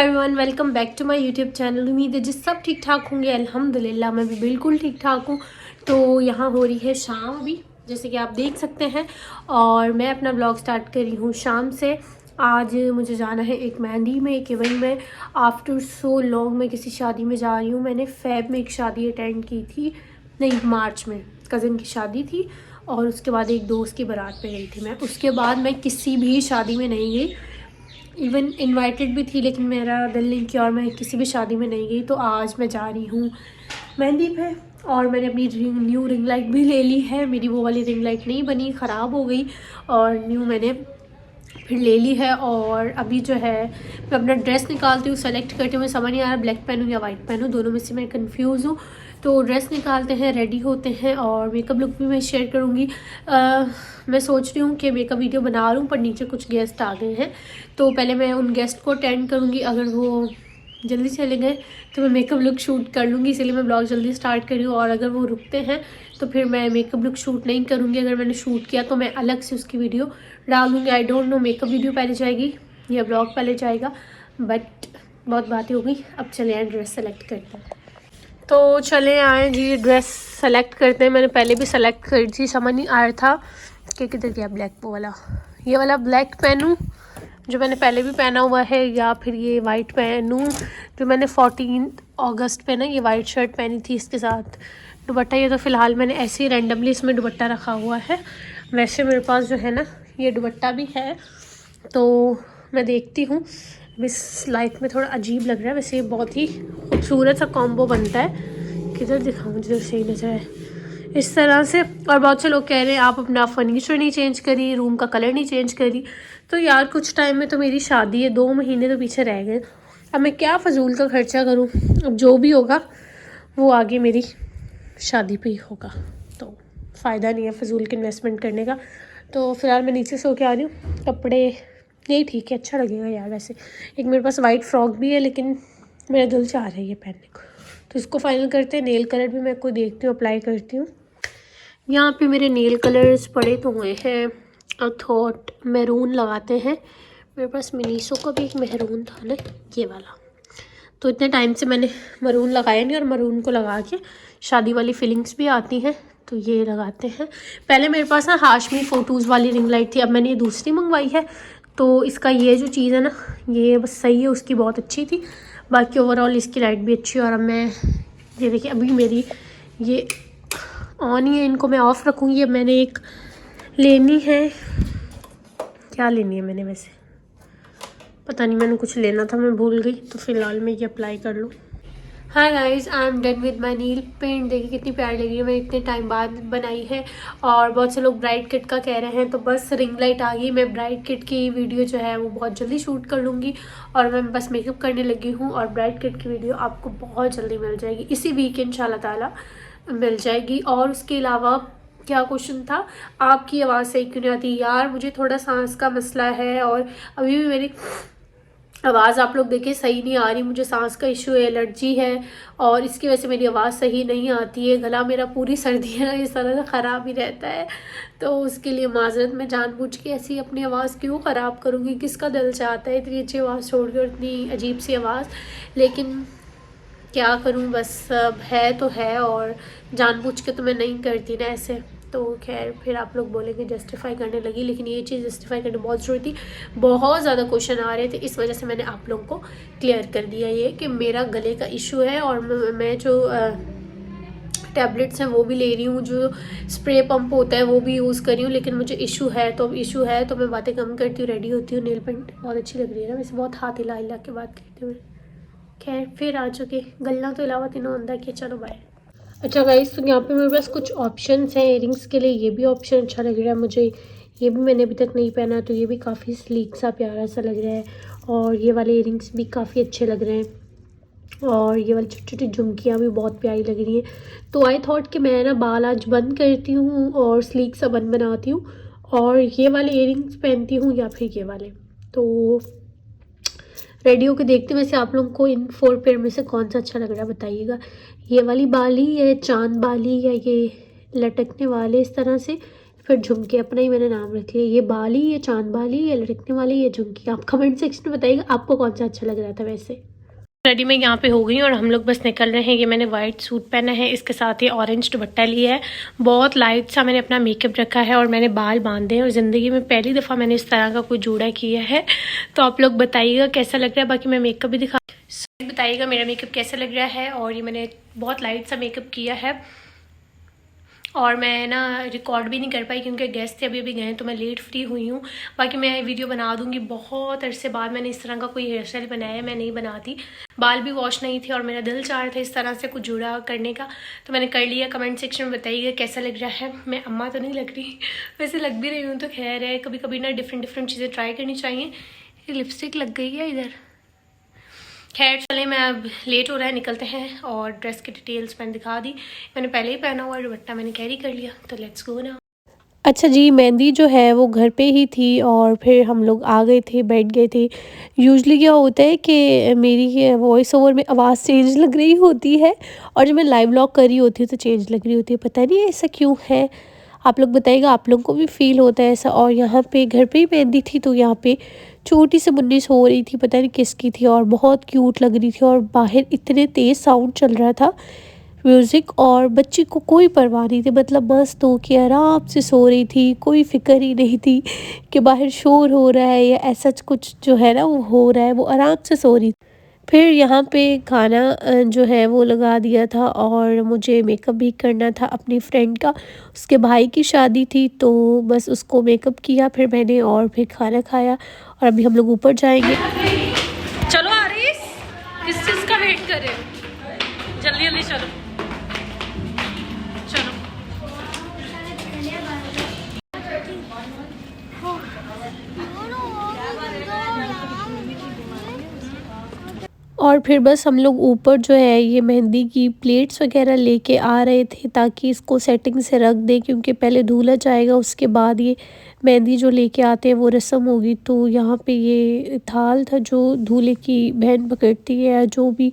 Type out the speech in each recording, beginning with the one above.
Everyone, welcome back to my YouTube channel. उम्मीद है जिस सब ठीक ठाक होंगे। अल्हम्दुलिल्लाह मैं भी बिल्कुल ठीक ठाक हूँ। तो यहाँ हो रही है शाम अभी, जैसे कि आप देख सकते हैं, और मैं अपना ब्लॉग स्टार्ट कर रही हूँ शाम से। आज मुझे जाना है एक मेहंदी में, एक इवेंट में। आफ्टर सो लॉन्ग मैं किसी शादी में जा रही हूँ। मैंने फेब में एक शादी अटेंड की थी, नहीं मार्च में कज़न की शादी थी, और उसके बाद एक दोस्त की बारात पे गई थी मैं। उसके बाद मैं किसी भी शादी में नहीं गई, इवन इनवाइटेड भी थी, लेकिन मेरा दिल नहीं किया और मैं किसी भी शादी में नहीं गई। तो आज मैं जा रही हूँ मेहंदी पे, और मैंने अपनी न्यू रिंग लाइट भी ले ली है। मेरी वो वाली रिंग लाइट नहीं बनी, ख़राब हो गई, और न्यू मैंने फिर ले ली है। और अभी जो है मैं अपना ड्रेस निकालती हूँ, सेलेक्ट करती हूँ। मैं समझ नहीं आ रहा ब्लैक पहनूँ या वाइट पहनूँ, दोनों में से मैं कंफ्यूज हूँ। तो ड्रेस निकालते हैं, रेडी होते हैं, और मेकअप लुक भी मैं शेयर करूँगी। मैं सोच रही हूँ कि मेकअप वीडियो बना लूँ, पर नीचे कुछ गेस्ट आ गए हैं, तो पहले मैं उन गेस्ट को अटेंड करूँगी। अगर वो जल्दी चले गए तो मैं मेकअप लुक शूट कर लूँगी, इसीलिए मैं ब्लॉग जल्दी स्टार्ट कर रही हूँ। और अगर वो रुकते हैं तो फिर मैं मेकअप लुक शूट नहीं करूँगी। अगर मैंने शूट किया तो मैं अलग से उसकी वीडियो डालूँगी। I don't know makeup video पहले जाएगी या ब्लॉग पहले जाएगा, बट बहुत बातें हो गई। अब चले आए ड्रेस सेलेक्ट करते हैं। तो चले आए जी, ड्रेस सेलेक्ट करते हैं। मैंने पहले भी सेलेक्ट करी थी, समझ नहीं आ रहा था कि किधर गया ब्लैक, वो वाला, ये वाला ब्लैक पहनूँ जो मैंने पहले भी पहना हुआ है, या फिर ये वाइट पहनूँ जो मैंने 14 अगस्त पे ना ये वाइट शर्ट पहनी थी इसके साथ दुपट्टा। ये तो फ़िलहाल मैंने ऐसे ही रैंडमली इसमें दुपट्टा रखा हुआ है। वैसे मेरे पास जो है ना ये दुपट्टा भी है, तो मैं देखती हूँ। इस लाइट में थोड़ा अजीब लग रहा है, वैसे ये बहुत ही खूबसूरत सा कॉम्बो बनता है। किधर दिखाऊँ जिधर सही नजर है, इस तरह से। और बहुत से लोग कह रहे हैं आप अपना फर्नीचर नहीं चेंज करी, रूम का कलर नहीं चेंज करी। तो यार कुछ टाइम में तो मेरी शादी है, 2 महीने तो पीछे रह गए। अब मैं क्या फ़जूल का खर्चा करूं। अब जो भी होगा वो आगे मेरी शादी पे ही होगा, तो फ़ायदा नहीं है फ़जूल के इन्वेस्टमेंट करने का। तो फ़िलहाल मैं नीचे सो के आ रही हूँ। कपड़े नहीं ठीक है, अच्छा लगेगा यार। वैसे एक मेरे पास वाइट फ्रॉक भी है, लेकिन मेरा दिल चाह रहा है ये पहनने को, तो इसको फाइनल करते हैं। नेल कलर भी मैं कोई देखती हूँ, अप्लाई करती हूँ। यहाँ पे मेरे नेल कलर्स पड़े तो हुए हैं, और थॉट मैरून लगाते हैं। मेरे पास मिनीसो का भी एक मैरून था ना, ये वाला, तो इतने टाइम से मैंने मरून लगाया नहीं, और मरून को लगा के शादी वाली फीलिंग्स भी आती हैं, तो ये लगाते हैं। पहले मेरे पास ना हाशमी फ़ोटोज़ वाली रिंग लाइट थी, अब मैंने ये दूसरी मंगवाई है। तो इसका ये जो चीज़ है ना, ये बस सही है, उसकी बहुत अच्छी थी। बाकी ओवरऑल इसकी लाइट भी अच्छी है। और अब मैं ये देखिए, अभी मेरी ये ऑन ही है, इनको मैं ऑफ़ रखूँगी। अब मैंने एक लेनी है, क्या लेनी है मैंने, वैसे पता नहीं, मैंने कुछ लेना था मैं भूल गई। तो फ़िलहाल मैं ये अप्लाई कर लूँ। Hi guys, I am done with my nail paint. देखिए कितनी प्यारी लग रही है, मैंने इतने टाइम बाद बनाई है। और बहुत से लोग ब्राइड किट का कह रहे हैं, तो बस रिंग लाइट आ गई। मैं ब्राइड किट की वीडियो जो है वो बहुत जल्दी शूट कर लूँगी, और मैं बस मेकअप करने लगी हूँ। और ब्राइड किट की वीडियो आपको बहुत जल्दी मिल जाएगी, इसी वीक इंशाल्लाह ताला मिल जाएगी। और उसके अलावा क्या क्वेश्चन था, आपकी आवाज़ सही क्यों नहीं आती? यार मुझे थोड़ा सांस का मसला है, और अभी भी मेरी आवाज़ आप लोग देखें सही नहीं आ रही। मुझे सांस का इशू है, एलर्जी है, और इसकी वजह से मेरी आवाज़ सही नहीं आती है। गला मेरा पूरी सर्दियाँ इस तरह से ख़राब ही रहता है, तो उसके लिए माजरत, मैं जानबूझ के ऐसी अपनी आवाज़ क्यों ख़राब करूँगी? किसका दिल चाहता है इतनी अच्छी आवाज़ छोड़ के और इतनी अजीब सी आवाज़? लेकिन क्या करूँ, बस अब है तो है, और जानबूझ के तो मैं नहीं करती ना ऐसे। तो खैर फिर आप लोग बोलेंगे जस्टिफाई करने लगी, लेकिन ये चीज़ जस्टिफाई करनी बहुत ज़रूरी थी। बहुत ज़्यादा क्वेश्चन आ रहे थे, इस वजह से मैंने आप लोगों को क्लियर कर दिया ये कि मेरा गले का इशू है। और मैं जो टैबलेट्स हैं वो भी ले रही हूँ, जो स्प्रे पंप होता है वो भी यूज़ कर रही हूँ, लेकिन मुझे इशू है। तो अब इशू है तो मैं बातें कम करती हूँ, रेडी होती हूँ। नेल पेंट बहुत अच्छी लग रही है ना, वैसे बहुत हाथ हिला हिला के बात करती हूँ। खैर फिर आ चुके गलना तो अलावा तीनों अंदर के, चलो बाय। अच्छा गाइस, तो यहाँ पे मेरे पास कुछ ऑप्शंस हैं इयरिंग्स के लिए। ये भी ऑप्शन अच्छा लग रहा है मुझे, ये भी मैंने अभी तक नहीं पहना, तो ये भी काफ़ी स्लीक सा प्यारा सा लग रहा है। और ये वाले इयरिंग्स भी काफ़ी अच्छे लग रहे हैं, और ये वाली छोटी छोटी झुमकियाँ भी बहुत प्यारी लग रही हैं। तो आई थॉट कि मैं ना बाल आज बंद करती हूँ और स्लीक सा बन बनाती हूँ, और ये वाले इयरिंग्स पहनती हूँ या फिर ये वाले। तो रेडी होकर देखते हैं वैसे आप लोगों को इन 4 पेयर में से कौन सा अच्छा लग रहा है, बताइएगा। ये वाली बाली या चांद बाली, या ये लटकने वाले इस तरह से, फिर झुमके अपना ही मैंने नाम रख लिया, ये बाली, ये चांद बाली, ये लटकने वाली, ये झुमकी। आप कमेंट सेक्शन में बताइएगा आपको कौन सा अच्छा लग रहा था। वैसे रेडी मैं यहाँ पे हो गई और हम लोग बस निकल रहे हैं। ये मैंने वाइट सूट पहना है, इसके साथ ही ऑरेंज दुपट्टा लिया है। बहुत लाइट सा मैंने अपना मेकअप रखा है और मैंने बाल बांधे हैं और ज़िंदगी में पहली दफ़ा मैंने इस तरह का कोई जूड़ा किया है। तो आप लोग बताइएगा कैसा लग रहा है। बाकी मैं मेकअप भी बताइएगा मेरा मेकअप कैसा लग रहा है। और ये मैंने बहुत लाइट सा मेकअप किया है और मैं ना रिकॉर्ड भी नहीं कर पाई क्योंकि गेस्ट थे, अभी गए तो मैं लेट फ्री हुई हूँ। बाकी मैं वीडियो बना दूँगी। बहुत अरसे बाद मैंने इस तरह का कोई हेयर स्टाइल बनाया है, मैं नहीं बनाती। बाल भी वॉश नहीं थे और मेरा दिल चाह रहा था इस तरह से कुछ जुड़ा करने का, तो मैंने कर लिया। कमेंट सेक्शन में बताइएगा कैसा लग रहा है। मैं अम्मा तो नहीं लग रही, वैसे लग भी रही हूँ तो खैर है। कभी कभी ना डिफरेंट चीज़ें ट्राई करनी चाहिए। लिपस्टिक लग गई है इधर। खैर चले, मैं अब लेट हो रहा है, निकलते हैं। और ड्रेस की डिटेल्स मैंने दिखा दी, मैंने पहले ही पहना हुआ दुपट्टा मैंने कैरी कर लिया। तो लेट्स गो ना। अच्छा जी, मेहंदी जो है वो घर पे ही थी और फिर हम लोग आ गए थे, बैठ गए थे। यूजुअली क्या होता है कि मेरी वॉइस ओवर में आवाज़ चेंज लग रही होती है और जब मैं लाइव व्लॉग कर रही होती हूँ तो चेंज लग रही होती है। पता नहीं ऐसा क्यों है, आप लोग बताइएगा आप लोगों को भी फील होता है ऐसा। और यहाँ पे घर पे ही मेहंदी थी तो यहाँ पे छोटी सी मुन्नी सो रही थी, पता नहीं किसकी थी और बहुत क्यूट लग रही थी। और बाहर इतने तेज़ साउंड चल रहा था म्यूज़िक और बच्ची को कोई परवाह नहीं थी, मतलब मस्त हो के आराम से सो रही थी। कोई फिक्र ही नहीं थी कि बाहर शोर हो रहा है या ऐसा कुछ जो है ना वो हो रहा है, वो आराम से सो रही थी। फिर यहाँ पे खाना जो है वो लगा दिया था और मुझे मेकअप भी करना था अपनी फ्रेंड का, उसके भाई की शादी थी तो बस उसको मेकअप किया फिर मैंने, और फिर खाना खाया और अभी हम लोग ऊपर जाएंगे। चलो आरिस, किस चीज़ का वेट कर रहे हो, जल्दी जल्दी चलो चलो। और फिर बस हम लोग ऊपर जो है ये मेहंदी की प्लेट्स वगैरह लेके आ रहे थे ताकि इसको सेटिंग से रख दें, क्योंकि पहले दूल्हा जाएगा उसके बाद ये मेहंदी जो लेके आते हैं वो रस्म होगी। तो यहाँ पे ये थाल था जो दूल्हे की बहन पकड़ती है, जो भी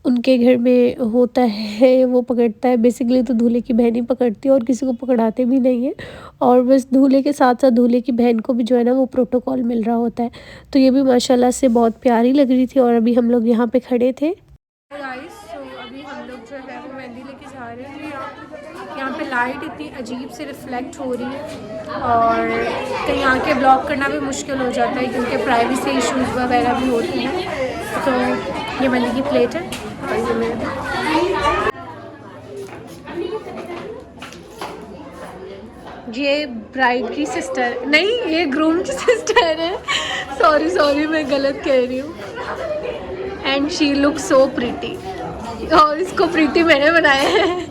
उनके घर में होता है वो पकड़ता है। बेसिकली तो दूल्हे की बहन ही पकड़ती है और किसी को पकड़ाते भी नहीं है। और बस दूल्हे के साथ साथ दूल्हे की बहन को भी जो है ना वो प्रोटोकॉल मिल रहा होता है। तो ये भी माशाल्लाह से बहुत प्यारी लग रही थी। और अभी हम लोग यहाँ पे खड़े थे। अभी हम लोग जो है वो मेहंदी लेके जा रहे हैं। यहाँ पे लाइट इतनी अजीब से रिफ्लेक्ट हो रही है और कहीं आके ब्लॉक करना भी मुश्किल हो जाता है क्योंकि प्राइवेसी इश्यूज वगैरह भी होते हैं। तो ये मेहंदी की प्लेट है और ये मेहंदी। ये ब्राइड की सिस्टर नहीं, ये ग्रूम की सिस्टर है। सॉरी मैं गलत कह रही हूँ। And she look so pretty और इसको प्रिटी मैंने बनाया है।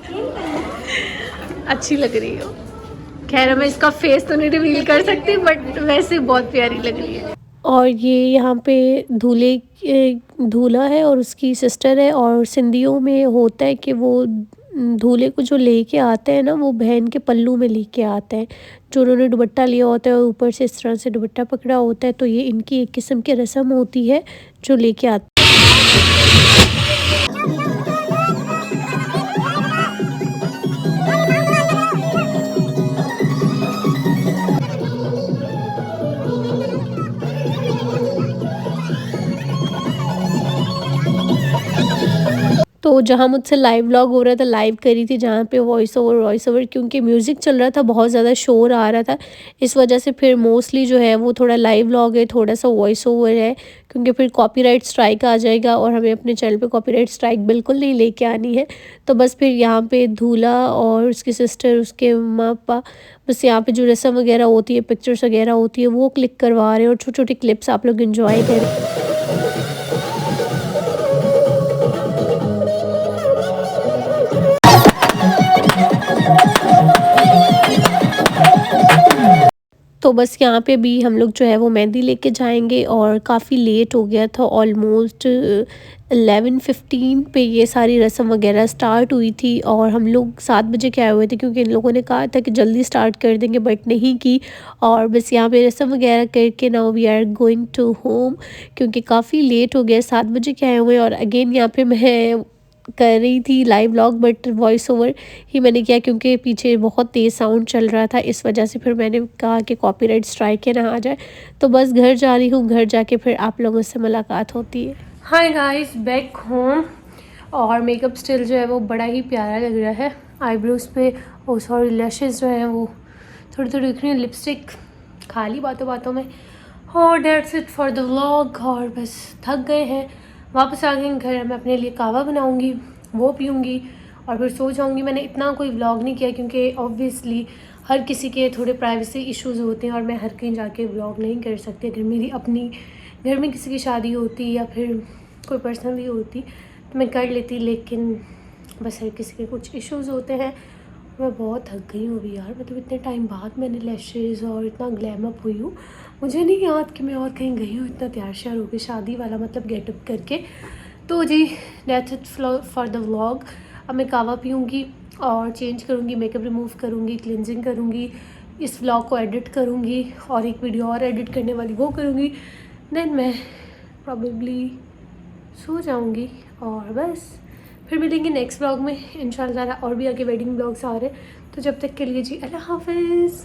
अच्छी लग रही हो। खैर मैं इसका फेस तो नहीं रिवील कर सकती बट वैसे बहुत प्यारी लग रही है। और ये यहाँ पे दूल्हा है और उसकी सिस्टर है। और सिंधियों में होता है कि वो दूल्हे को जो लेके आते हैं ना वो बहन के पल्लू में लेके आते हैं, जो उन्होंने दुपट्टा लिया होता है और ऊपर से इस तरह से दुपट्टा पकड़ा होता है। तो ये इनकी एक किस्म की रस्म होती है जो लेके आते हैं। तो जहाँ मुझसे लाइव व्लॉग हो रहा था लाइव करी थी, जहाँ पे वॉइस ओवर क्योंकि म्यूज़िक चल रहा था, बहुत ज़्यादा शोर आ रहा था, इस वजह से फिर मोस्टली जो है वो थोड़ा लाइव व्लॉग है, थोड़ा सा वॉइस ओवर है, क्योंकि फिर कॉपीराइट स्ट्राइक आ जाएगा और हमें अपने चैनल पे कॉपीराइट स्ट्राइक बिल्कुल नहीं लेके आनी है। तो बस फिर यहाँ पे दूल्हा और उसकी सिस्टर, उसके मम्मा पापा, बस यहाँ पे जो रस्म वगैरह होती है, पिक्चर्स वगैरह होती है वो क्लिक करवा रहे हैं और छोटी छोटी क्लिप्स आप लोग इन्जॉय करें। तो बस यहाँ पे भी हम लोग जो है वो मेहंदी लेके जाएंगे और काफ़ी लेट हो गया था, ऑलमोस्ट 11:15 पे ये सारी रस्म वगैरह स्टार्ट हुई थी और हम लोग 7 बजे के आए हुए थे क्योंकि इन लोगों ने कहा था कि जल्दी स्टार्ट कर देंगे बट नहीं की। और बस यहाँ पे रस्म वगैरह करके now we are going to home, क्योंकि काफ़ी लेट हो गया, 7 बजे के आए हुए हैं। और अगेन यहाँ पे मैं कर रही थी live vlog, but voice over ही मैंने किया क्योंकि पीछे बहुत तेज़ साउंड चल रहा था, इस वजह से फिर मैंने कहा कि कॉपीराइट स्ट्राइक के ना आ जाए। तो बस घर जा रही हूँ, घर जाके फिर आप लोगों से मुलाकात होती है। Hi guys, back home. और मेकअप स्टिल जो है वो बड़ा ही प्यारा लग रहा है। आईब्रोज पे सॉरी लैशेज़ जो है वो थोड़ी थोड़ी दिख रही है, लिपस्टिक खाली बातों बातों में। और that's it for the vlog. और बस थक गए हैं, वापस आ गए घर। मैं अपने लिए कहवा बनाऊंगी, वो पीऊँगी और फिर सो जाऊँगी। मैंने इतना कोई व्लॉग नहीं किया क्योंकि ऑब्वियसली हर किसी के थोड़े प्राइवेसी इश्यूज़ होते हैं और मैं हर कहीं जाके व्लॉग नहीं कर सकती। अगर मेरी अपनी घर में किसी की शादी होती या फिर कोई पर्सनली होती तो मैं कर लेती, लेकिन बस हर किसी के कुछ इश्यूज़ होते हैं। मैं बहुत थक गई हूँ अभी यार, मतलब इतने टाइम बाद मैंने लैशेज़ और इतना ग्लैम अप हुई हूँ। मुझे नहीं याद कि मैं और कहीं गई हूँ इतना तैयार श्यार होकर शादी वाला मतलब गेटअप करके। तो जी that's it for the vlog. अब मैं कहवा पीऊँगी और चेंज करूँगी, मेकअप रिमूव करूँगी, क्लिनजिंग करूँगी, इस व्लॉग को एडिट करूँगी और एक वीडियो और एडिट करने वाली वो करूँगी। देन मैं प्रॉबेबली सो जाऊँगी और बस फिर मिलेंगे नेक्स्ट ब्लॉग में इंशाल्लाह। और भी आगे वेडिंग ब्लॉग्स आ रहे हैं, तो जब तक के लिए जी अल्लाह हाफिज़।